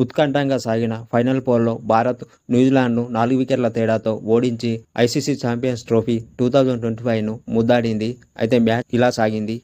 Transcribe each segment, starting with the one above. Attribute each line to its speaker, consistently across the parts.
Speaker 1: ఉత్కంఠంగా సాగిన ఫైనల్ పోర్లో భారత్ న్యూజిలాండ్ను 4 వికెట్ల తేడాతో ఓడించి ఐసీసీ ఛాంపియన్స్ ట్రోఫీ 2025ను ముద్దాడింది. అయితే మ్యాచ్ ఇలా సాగింది.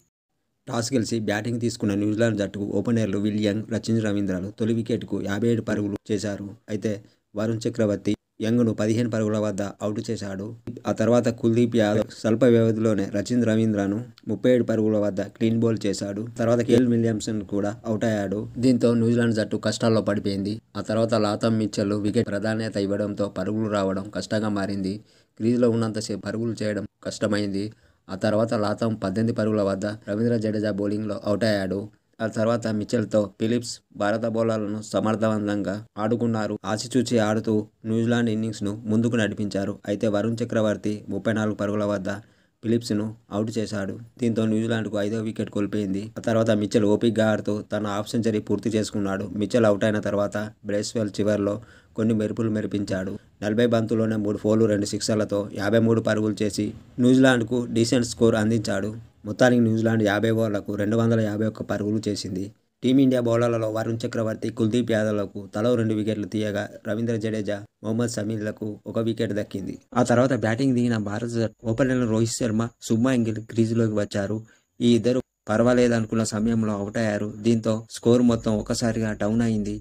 Speaker 1: టాస్ గెలిచి బ్యాటింగ్ తీసుకున్న న్యూజిలాండ్ జట్టుకు ఓపెనర్లు విల్ యంగ్, రచిన్ రవీంద్రలు తొలి వికెట్కు 57 పరుగులు చేశారు. అయితే వరుణ్ చక్రవర్తి యంగ్ను 15 పరుగుల వద్ద అవుట్ చేశాడు. ఆ తర్వాత కుల్దీప్ యాదవ్ స్వల్ప వ్యవధిలోనే రచిన్ రవీంద్రను 37 పరుగుల వద్ద క్లీన్ బౌల్ చేశాడు. తర్వాత కేల్ విలియమ్సన్ కూడా అవుట్ అయ్యాడు. దీంతో న్యూజిలాండ్ జట్టు కష్టాల్లో పడిపోయింది. ఆ తర్వాత లాథమ్ మిచెల్ వికెట్ ప్రాధాన్యత ఇవ్వడంతో పరుగులు రావడం కష్టంగా మారింది. క్రీజులో ఉన్నంతసేపు పరుగులు చేయడం కష్టమైంది. ఆ తర్వాత లాథమ్ 18 పరుగుల వద్ద రవీంద్ర జడేజా బౌలింగ్లో అవుట్ అయ్యాడు. ఆ తర్వాత మిచెల్తో ఫిలిప్స్ భారత బౌలర్లను సమర్థవంతంగా ఆడుకున్నారు. ఆచితూచి ఆడుతూ న్యూజిలాండ్ ఇన్నింగ్స్ను ముందుకు నడిపించారు. అయితే వరుణ్ చక్రవర్తి 34 పరుగుల వద్ద ఫిలిప్స్ను అవుట్ చేశాడు. దీంతో న్యూజిలాండ్కు 5వ వికెట్ కోల్పోయింది. ఆ తర్వాత మిచెల్ ఓపికగా ఆడుతూ తన హాఫ్ సెంచరీ పూర్తి చేసుకున్నాడు. మిచెల్ అవుట్ అయిన తర్వాత బ్రేస్వెల్ చివర్లో కొన్ని మెరుపులు మెరిపించాడు. 40 బంతుల్లోనే 3 ఫోర్లు 2 సిక్సర్లతో 53 పరుగులు చేసి న్యూజిలాండ్కు డీసెంట్ స్కోర్ అందించాడు. మొత్తానికి న్యూజిలాండ్ 50 ఓవర్లకు 251 పరుగులు చేసింది. టీమిండియా బౌలర్లలో వరుణ్ చక్రవర్తి, కుల్దీప్ యాదవ్లకు తలో 2 వికెట్లు తీయగా రవీంద్ర జడేజా, మొహమ్మద్ షమీలకు 1 వికెట్ దక్కింది. ఆ తర్వాత బ్యాటింగ్ దిగిన భారత జట్టు ఓపెనర్లు రోహిత్ శర్మ, శుభ్మన్ గిల్ క్రీజులోకి వచ్చారు. ఈ ఇద్దరు పర్వాలేదనుకున్న సమయంలో అవుట్ అయ్యారు. దీంతో స్కోర్ మొత్తం ఒక్కసారిగా డౌన్ అయింది.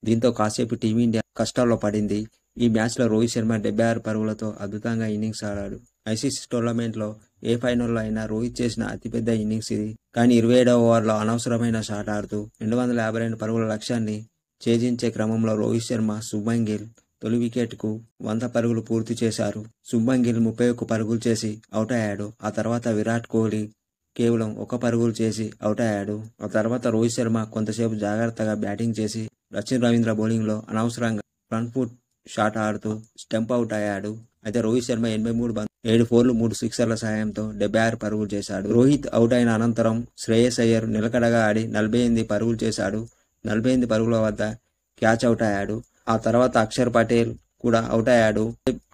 Speaker 1: దీంతో కాసేపు టీమిండియా కష్టాల్లో పడింది. ఈ మ్యాచ్లో రోహిత్ శర్మ 76 పరుగులతో అద్భుతంగా ఇన్నింగ్స్ ఆడాడు. ఐసీసీ టోర్నమెంట్లో ఏ ఫైనల్లో అయినా రోహిత్ చేసిన అతిపెద్ద ఇన్నింగ్స్ ఇది. కానీ 27వ ఓవర్లో అనవసరమైన షాట్ ఆడుతూ 252 పరుగుల లక్ష్యాన్ని ఛేదించే క్రమంలో రోహిత్ శర్మ, శుభ్మన్ గిల్ తొలి వికెట్కు 100 పరుగులు పూర్తి చేశారు. శుభ్మన్ గిల్ 31 పరుగులు చేసి అవుట్ అయ్యాడు. ఆ తర్వాత విరాట్ కోహ్లీ కేవలం 1 పరుగులు చేసి అవుట్ అయ్యాడు. ఆ తర్వాత రోహిత్ శర్మ కొంతసేపు జాగ్రత్తగా బ్యాటింగ్ చేసి రచిన్ రవీంద్ర బౌలింగ్లో అనవసరంగా ఫ్రంట్ ఫుట్ షాట్ ఆడుతూ స్టంప్ అవుట్ అయ్యాడు. అయితే రోహిత్ శర్మ 83 బంతులు 7 ఫోర్లు 3 సిక్సర్ల సాయంతో 76 పరుగులు చేశాడు. రోహిత్ అవుట్ అయిన అనంతరం శ్రేయస్ అయ్యర్ నిలకడగా ఆడి 48 పరుగులు చేశాడు. 48 పరుగుల వద్ద క్యాచ్ అవుట్ అయ్యాడు. ఆ తర్వాత అక్షర్ పటేల్ కూడా అవుట్ అయ్యాడు.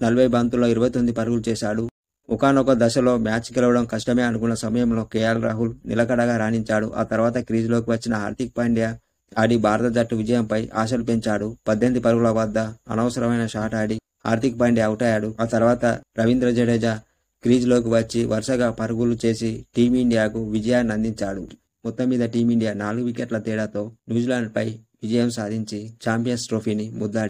Speaker 1: 40 బంతుల్లో 29 పరుగులు చేశాడు. ఒకానొక దశలో మ్యాచ్ గెలవడం కష్టమే అనుకున్న సమయంలో కేఎల్ రాహుల్ నిలకడగా రాణించాడు. ఆ తర్వాత క్రీజులోకి వచ్చిన హార్దిక్ పాండ్యా ఆడి భారత జట్టు విజయంపై ఆశలు పెంచాడు. 18 పరుగుల వద్ద అనవసరమైన షాట్ ఆడి హార్దిక్ పాండ్యా అవుట్ అయ్యాడు. ఆ తర్వాత రవీంద్ర జడేజా క్రీజులోకి వచ్చి వరుసగా పరుగులు చేసి టీమిండియాకు విజయాన్ని అందించాడు. మొత్తం మీద టీమిండియా 4 వికెట్ల తేడాతో న్యూజిలాండ్పై విజయం సాధించి ఛాంపియన్స్ ట్రోఫీని ముద్దాడింది.